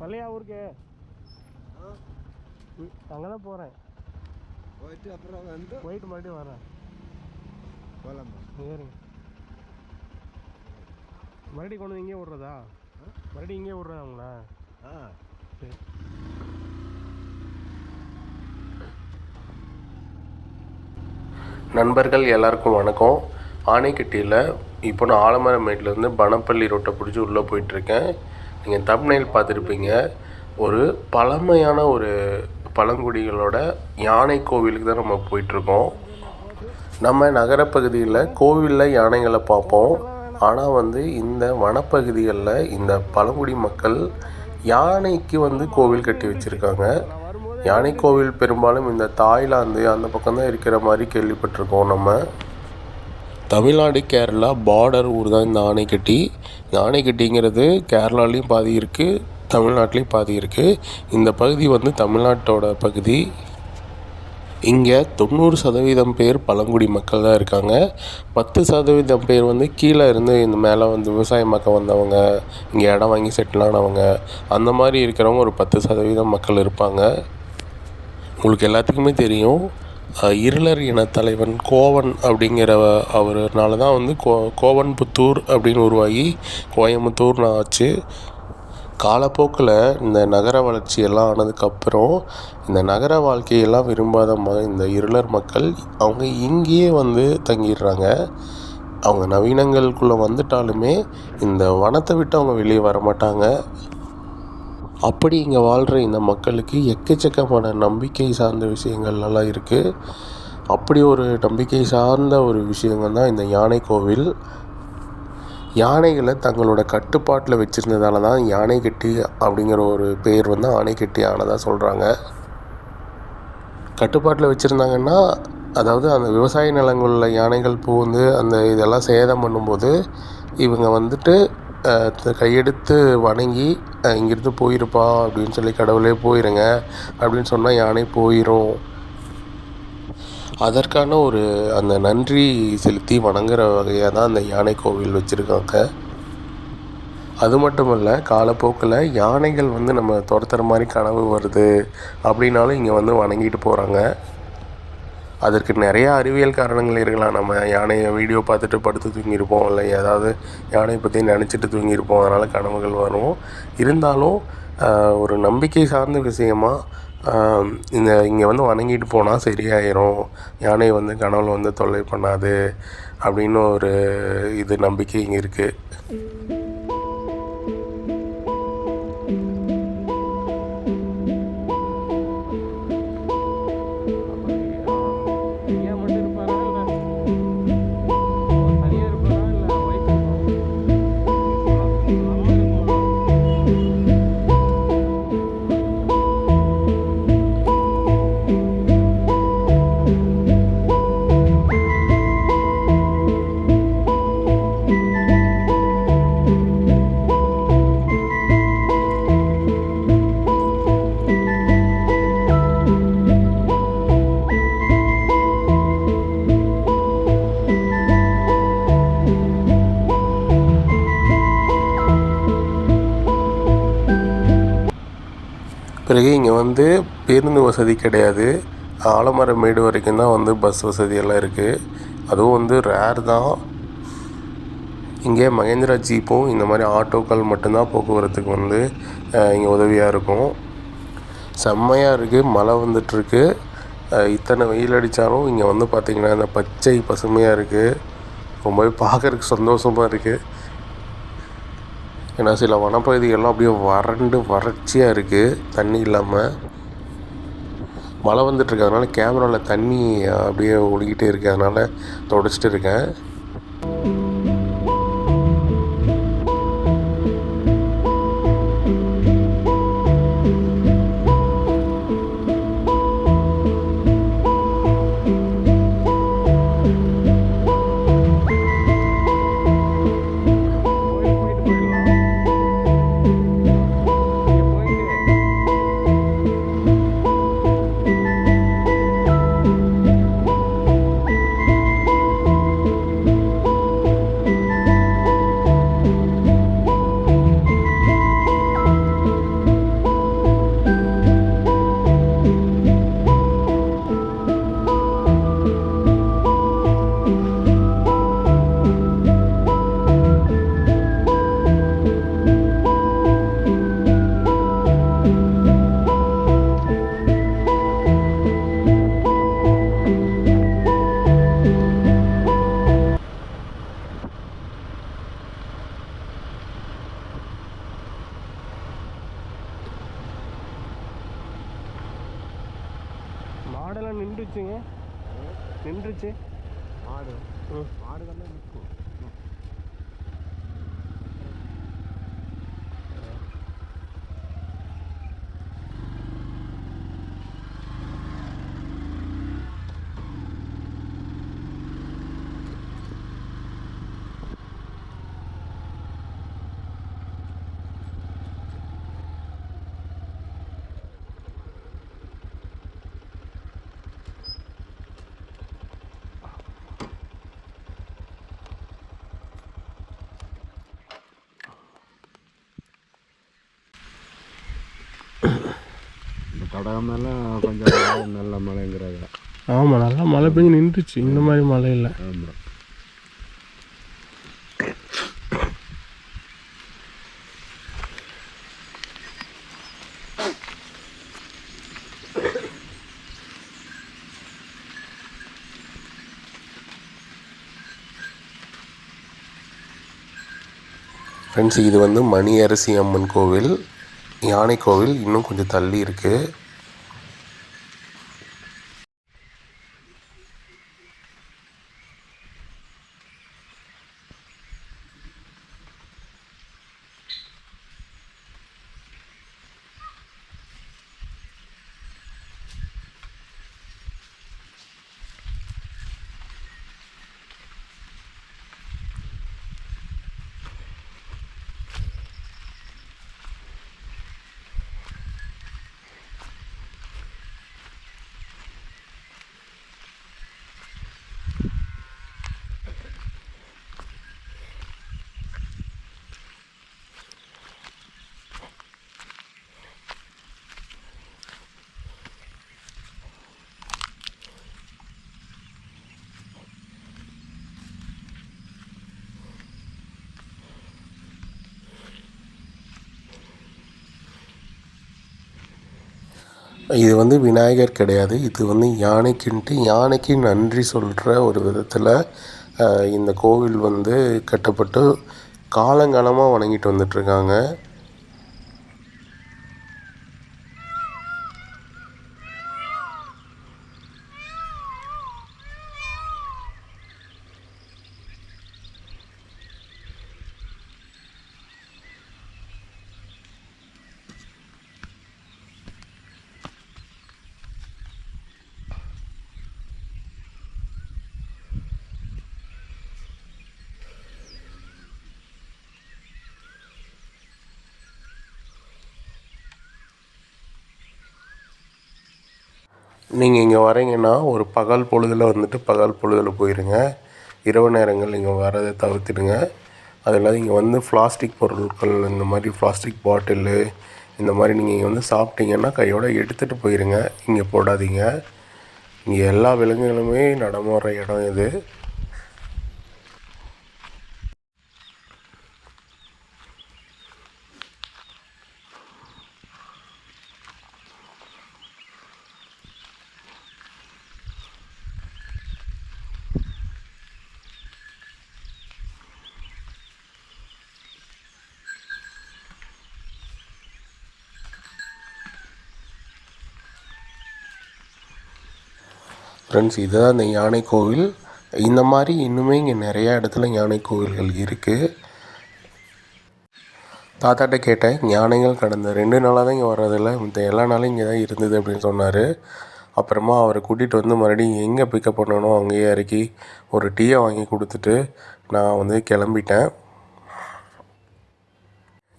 வரலையா ஊருக்கு? அங்கே தான் போகிறேன். போயிட்டு அப்புறம் வந்து போயிட்டு மறுபடியும் வரேன். போகலாமா? சரிங்க. மறுபடியும் கொண்டு வந்து இங்கே விட்றதா? மறுபடியும் இங்கே விட்றேன் அவங்கள. சரி. நண்பர்கள் எல்லாருக்கும் வணக்கம். ஆனைக்கட்டியில் இப்போ நான் ஆலமரமேட்லேருந்து பனப்பள்ளி ரோட்டை பிடிச்சி உள்ளே போயிட்டுருக்கேன். நீங்கள் தம்ப்நெயில் பார்த்துருப்பீங்க. ஒரு பழமையான ஒரு பழங்குடிகளோட யானை கோவிலுக்கு தான் நம்ம போயிட்டுருக்கோம். நம்ம நகரப்பகுதியில் கோவிலில் யானைகளை பார்ப்போம். ஆனால் இந்த வனப்பகுதிகளில் இந்த பழங்குடி மக்கள் யானைக்கு கோவில் கட்டி வச்சுருக்காங்க. யானை கோவில் பெரும்பாலும் இந்த தாய்லாந்து அந்த பக்கம் தான் இருக்கிற மாதிரி கேள்விப்பட்டிருக்கோம். நம்ம தமிழ்நாடு கேரளா பார்டர் ஊர் தான் இந்த ஆனைக்கட்டி. இந்த ஆனைக்கட்டிங்கிறது கேரளாலேயும் பாதி இருக்குது, தமிழ்நாட்டிலையும் பாதி இருக்குது. இந்த பகுதி தமிழ்நாட்டோட பகுதி. இங்கே 90% பேர் பழங்குடி மக்கள் தான் இருக்காங்க. 10% பேர் கீழே இருந்து இந்த மேலே விவசாயமாக்க வந்தவங்க, இங்கே இடம் வாங்கி செட்டில் ஆனவங்க, அந்த மாதிரி இருக்கிறவங்க ஒரு 10% மக்கள் இருப்பாங்க. உங்களுக்கு எல்லாத்துக்குமே தெரியும், இருளர் இன தலைவன் கோவன் அப்படிங்கிற அவர்னால தான் கோவன்புத்தூர் அப்படின்னு உருவாகி கோயம்புத்தூர்னு ஆச்சு. காலப்போக்கில் இந்த நகர வளர்ச்சியெல்லாம் ஆனதுக்கப்புறம் இந்த நகர வாழ்க்கையெல்லாம் விரும்பாத இந்த இருளர் மக்கள் அவங்க இங்கேயே தங்கிடுறாங்க. அவங்க நவீனங்களுக்குள்ளே வந்துட்டாலுமே இந்த வனத்தை விட்டு அவங்க வெளியே வர மாட்டாங்க. அப்படி இங்கே வாழ்கிற இந்த மக்களுக்கு எக்கச்சக்கமான நம்பிக்கை சார்ந்த விஷயங்கள்லாம் இருக்குது. அப்படி ஒரு நம்பிக்கை சார்ந்த ஒரு விஷயங்கள் தான் இந்த யானை கோவில். யானைகளை தங்களோட கட்டுப்பாட்டில் வச்சுருந்ததால தான் யானைக்கட்டி அப்படிங்கிற ஒரு பேர் ஆனைக்கட்டி ஆனதாக சொல்கிறாங்க. கட்டுப்பாட்டில் வச்சுருந்தாங்கன்னா, அதாவது அந்த விவசாய நிலங்களில் யானைகள் அந்த இதெல்லாம் சேதம் பண்ணும்போது இவங்க கையெடுத்து வணங்கி இங்கேருந்து போயிருப்பா அப்படின்னு சொல்லி கடவுளே போயிருங்க அப்படின்னு சொன்னால் யானை போயிடும். அதற்கான அந்த நன்றி செலுத்தி வணங்குற வகையாக தான் அந்த யானை கோவில் வச்சுருக்காங்க. அது மட்டும் இல்லை, காலப்போக்கில் யானைகள் நம்ம துரத்துற மாதிரி கனவு வருது அப்படின்னாலும் இங்கே வணங்கிட்டு போகிறாங்க. அதற்கு நிறையா அறிவியல் காரணங்கள் இருக்கலாம். நம்ம யானையை வீடியோ பார்த்துட்டு படுத்து தூங்கியிருப்போம், இல்லை ஏதாவது யானையை பற்றி நினச்சிட்டு தூங்கியிருப்போம், அதனால் கனவுகள் வரும். இருந்தாலும் ஒரு நம்பிக்கை சார்ந்த விஷயமாக இங்கே வணங்கிட்டு போனால் சரியாயிரும், யானை கனவுல தொல்லை பண்ணாது அப்படின்னு ஒரு நம்பிக்கை இங்கே இருக்குது. பிறகு இங்கே பேருந்து வசதி கிடையாது. ஆலமரமேடு வரைக்கும் தான் பஸ் வசதியெல்லாம் இருக்குது. அதுவும் ரேர் தான். இங்கே மகேந்திரா ஜீப்பும் இந்த மாதிரி ஆட்டோக்கள் மட்டும்தான் போக்குவரத்துக்கு இங்கே உதவியாக இருக்கும். செம்மையாக இருக்குது, மழை வந்துட்டுருக்கு. இத்தனை வெயில் அடித்தாலும் இங்கே பார்த்திங்கன்னா இந்த பச்சை பசுமையாக இருக்குது. ரொம்பவே பார்க்குறதுக்கு சந்தோஷமாக இருக்குது. ஏன்னா சில வனப்பகுதிகள்லாம் அப்படியே வறட்சியாக இருக்குது, தண்ணி இல்லாமல். மழை வந்துட்டுருக்கறதுனால கேமராவில் தண்ணி அப்படியே ஒழுகிட்டே இருக்குது, அதனால் தொடச்சிட்டு இருக்கேன். மாடெல்லாம் நின்றுச்சுங்க, நின்றுச்சு. மாடு மாடுகள்லாம் நிற்கும். இந்த தடகமெல்லாம் கொஞ்சம் நல்ல மழைங்கிறாங்க. ஆமாம், நல்லா மழை பெஞ்சு நின்றுச்சு. இந்த மாதிரி மழை இல்லை. ஆமாம். ஃப்ரெண்ட்ஸ், இது வந்து மணியரசி அம்மன் கோவில், யானை கோவில் இன்னும் கொஞ்சம் தள்ளி இருக்குது. இது வந்து விநாயகர் கிடையாது, இது வந்து யானைக்குன்ட்டு யானைக்கு நன்றி சொல்கிற ஒரு விதத்தில் இந்த கோவில் வந்து கட்டப்பட்டு காலங்காலமாக வணங்கிட்டு வந்துட்டுருக்காங்க. நீங்கள் இங்கே வரீங்கன்னா ஒரு பகல் பொழுதில் வந்துட்டு பகல் பொழுதில் போயிருங்க. இரவு நேரங்கள் இங்கே வரதை தவிர்த்துடுங்க. அது இல்லாத இங்கே வந்து பிளாஸ்டிக் பொருட்கள், இந்த மாதிரி பிளாஸ்டிக் பாட்டிலு, இந்த மாதிரி நீங்கள் இங்கே வந்து சாப்பிட்டீங்கன்னா கையோடு எடுத்துகிட்டு போயிருங்க, இங்கே போடாதீங்க. இங்கே எல்லா விலங்குகளுமே நடமாடுற இடம் இது. ஃப்ரெண்ட்ஸ், இதுதான் இந்த யானை கோவில். இந்த மாதிரி இன்னுமே இங்கே நிறையா இடத்துல யானை கோவில்கள் இருக்குது. தாத்தாட்ட கேட்டேன், யானைகள் கடந்த 2 நாளாக தான் இங்கே வர்றதில்ல, இந்த எல்லா நாளும் இங்கே தான் இருந்தது அப்படின்னு சொன்னார். அப்புறமா அவரை கூட்டிகிட்டு வந்து மறுபடியும் எங்கே பிக்கப் பண்ணணும் அங்கேயே இறக்கி ஒரு டீயை வாங்கி கொடுத்துட்டு நான் வந்து கிளம்பிட்டேன்.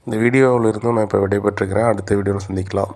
இந்த வீடியோவில் இருந்தும் நான் இப்போ விடைபெற்றுக்கிறேன். அடுத்த வீடியோவில் சந்திக்கலாம்.